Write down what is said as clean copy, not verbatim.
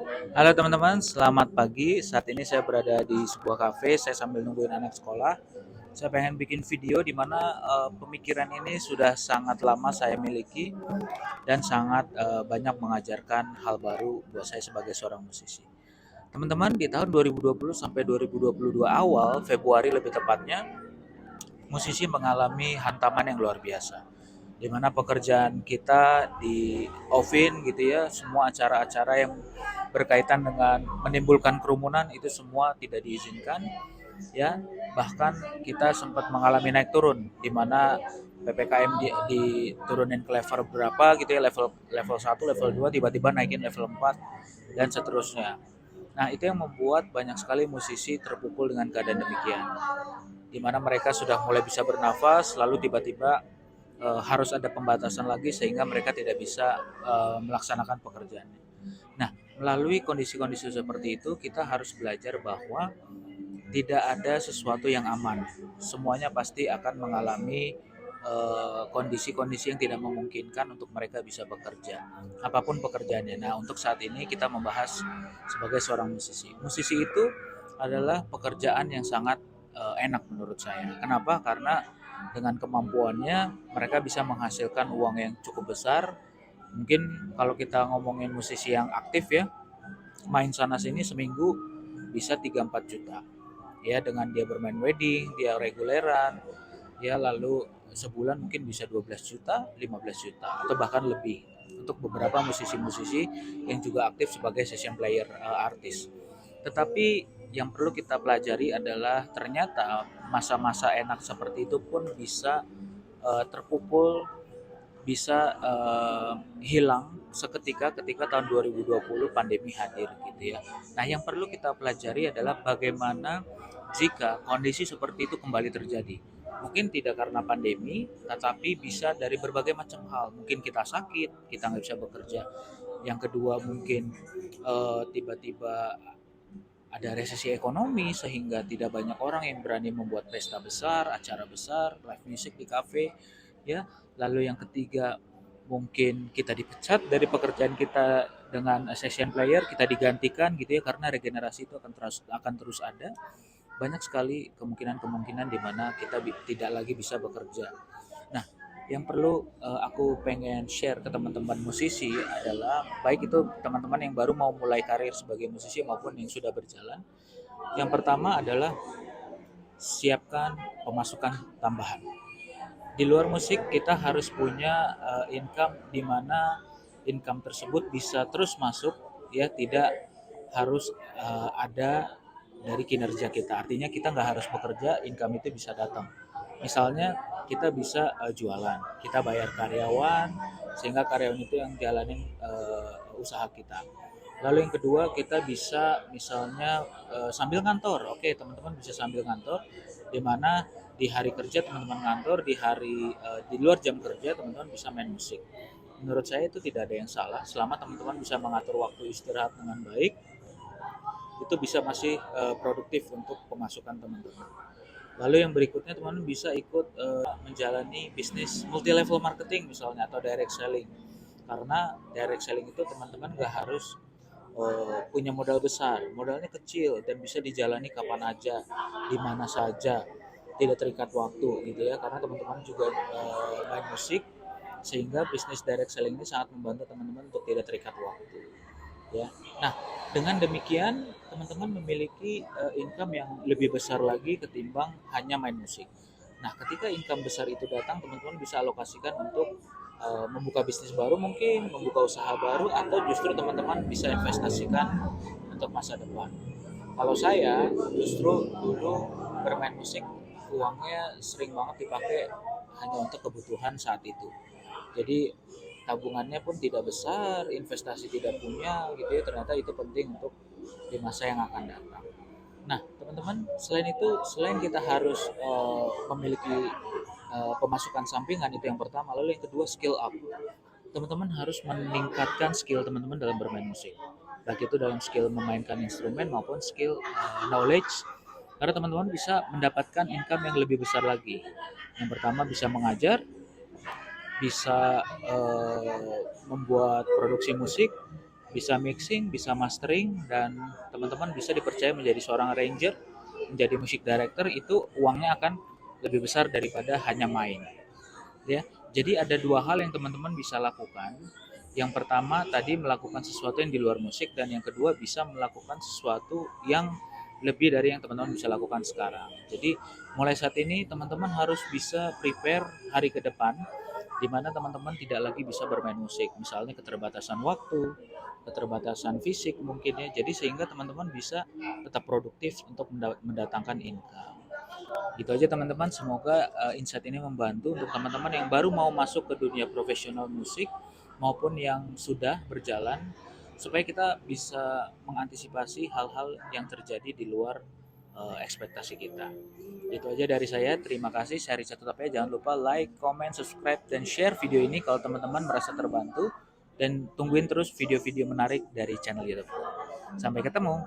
Halo teman-teman, selamat pagi. Saat ini saya berada di sebuah kafe. Saya sambil nungguin anak sekolah. Saya pengen bikin video di mana pemikiran ini sudah sangat lama saya miliki dan sangat banyak mengajarkan hal baru buat saya sebagai seorang musisi. Teman-teman, di tahun 2020 sampai 2022 awal, Februari lebih tepatnya, musisi mengalami hantaman yang luar biasa. Di mana pekerjaan kita di offin gitu ya, semua acara-acara yang berkaitan dengan menimbulkan kerumunan itu semua tidak diizinkan ya. Bahkan kita sempat mengalami naik turun di mana PPKM diturunin ke level berapa gitu ya, level level 1, level 2, tiba-tiba naikin level 4 dan seterusnya. Nah, itu yang membuat banyak sekali musisi terpukul dengan keadaan demikian, di mana mereka sudah mulai bisa bernafas, lalu tiba-tiba harus ada pembatasan lagi sehingga mereka tidak bisa melaksanakan pekerjaannya. Nah, melalui kondisi-kondisi seperti itu, kita harus belajar bahwa tidak ada sesuatu yang aman. Semuanya pasti akan mengalami kondisi-kondisi yang tidak memungkinkan untuk mereka bisa bekerja, apapun pekerjaannya. Nah, untuk saat ini kita membahas sebagai seorang musisi. Musisi itu adalah pekerjaan yang sangat enak menurut saya. Kenapa? Karena dengan kemampuannya mereka bisa menghasilkan uang yang cukup besar. Mungkin kalau kita ngomongin musisi yang aktif ya, main sana sini seminggu bisa 3-4 juta ya, dengan dia bermain wedding, dia reguleran ya, lalu sebulan mungkin bisa 12 juta, 15 juta atau bahkan lebih untuk beberapa musisi-musisi yang juga aktif sebagai session player artis. Tetapi yang perlu kita pelajari adalah ternyata masa-masa enak seperti itu pun bisa terpukul, bisa hilang seketika ketika tahun 2020 pandemi hadir gitu ya. Nah, yang perlu kita pelajari adalah bagaimana jika kondisi seperti itu kembali terjadi. Mungkin tidak karena pandemi, tetapi bisa dari berbagai macam hal. Mungkin kita sakit, kita nggak bisa bekerja. Yang kedua mungkin tiba-tiba ada resesi ekonomi sehingga tidak banyak orang yang berani membuat pesta besar, acara besar, live music di kafe, ya. Lalu yang ketiga mungkin kita dipecat dari pekerjaan kita dengan session player, kita digantikan gitu ya, karena regenerasi itu akan terus ada. Banyak sekali kemungkinan-kemungkinan di mana kita tidak lagi bisa bekerja. Nah, yang perlu aku pengen share ke teman-teman musisi adalah baik itu teman-teman yang baru mau mulai karir sebagai musisi maupun yang sudah berjalan. Yang pertama adalah siapkan pemasukan tambahan. Di luar musik kita harus punya income di mana income tersebut bisa terus masuk ya, tidak harus ada dari kinerja kita. Artinya kita nggak harus bekerja, income itu bisa datang. Misalnya kita bisa jualan, kita bayar karyawan sehingga karyawan itu yang jalanin usaha kita. Lalu yang kedua kita bisa misalnya sambil ngantor. Oke, teman-teman bisa sambil ngantor di mana di hari kerja teman-teman ngantor, di luar jam kerja teman-teman bisa main musik. Menurut saya itu tidak ada yang salah selama teman-teman bisa mengatur waktu istirahat dengan baik, itu bisa masih produktif untuk pemasukan teman-teman. Lalu yang berikutnya teman-teman bisa ikut menjalani bisnis multi level marketing misalnya atau direct selling. Karena direct selling itu teman-teman nggak harus punya modal besar, modalnya kecil dan bisa dijalani kapan aja, di mana saja, tidak terikat waktu gitu ya. Karena teman-teman juga main musik, sehingga bisnis direct selling ini sangat membantu teman-teman untuk tidak terikat waktu ya. Nah, dengan demikian teman-teman memiliki income yang lebih besar lagi ketimbang hanya main musik. Nah, ketika income besar itu datang, teman-teman bisa alokasikan untuk membuka bisnis baru, mungkin membuka usaha baru, atau justru teman-teman bisa investasikan untuk masa depan. Kalau saya justru dulu bermain musik, uangnya sering banget dipakai hanya untuk kebutuhan saat itu. Jadi tabungannya pun tidak besar, investasi tidak punya gitu ya. Ternyata itu penting untuk di masa yang akan datang. Nah, teman-teman, selain itu, selain kita harus memiliki pemasukan sampingan, itu yang pertama. Lalu yang kedua, skill up. Teman-teman harus meningkatkan skill teman-teman dalam bermain musik. Baik itu dalam skill memainkan instrumen maupun skill knowledge. Karena teman-teman bisa mendapatkan income yang lebih besar lagi. Yang pertama bisa mengajar, bisa membuat produksi musik, bisa mixing, bisa mastering, dan teman-teman bisa dipercaya menjadi seorang arranger, menjadi music director, itu uangnya akan lebih besar daripada hanya main, ya. Jadi ada dua hal yang teman-teman bisa lakukan. Yang pertama tadi melakukan sesuatu yang di luar musik, dan yang kedua bisa melakukan sesuatu yang lebih dari yang teman-teman bisa lakukan sekarang. Jadi mulai saat ini teman-teman harus bisa prepare hari ke depan, di mana teman-teman tidak lagi bisa bermain musik. Misalnya keterbatasan waktu, keterbatasan fisik mungkin ya. Jadi sehingga teman-teman bisa tetap produktif untuk mendatangkan income. Gitu aja teman-teman, semoga insight ini membantu untuk teman-teman yang baru mau masuk ke dunia profesional musik maupun yang sudah berjalan, supaya kita bisa mengantisipasi hal-hal yang terjadi di luar ekspektasi kita. Itu aja dari saya, terima kasih. Saya Richard Tutapaya. Jangan lupa like, comment, subscribe, dan share video ini kalau teman-teman merasa terbantu, dan tungguin terus video-video menarik dari channel YouTube. Sampai ketemu.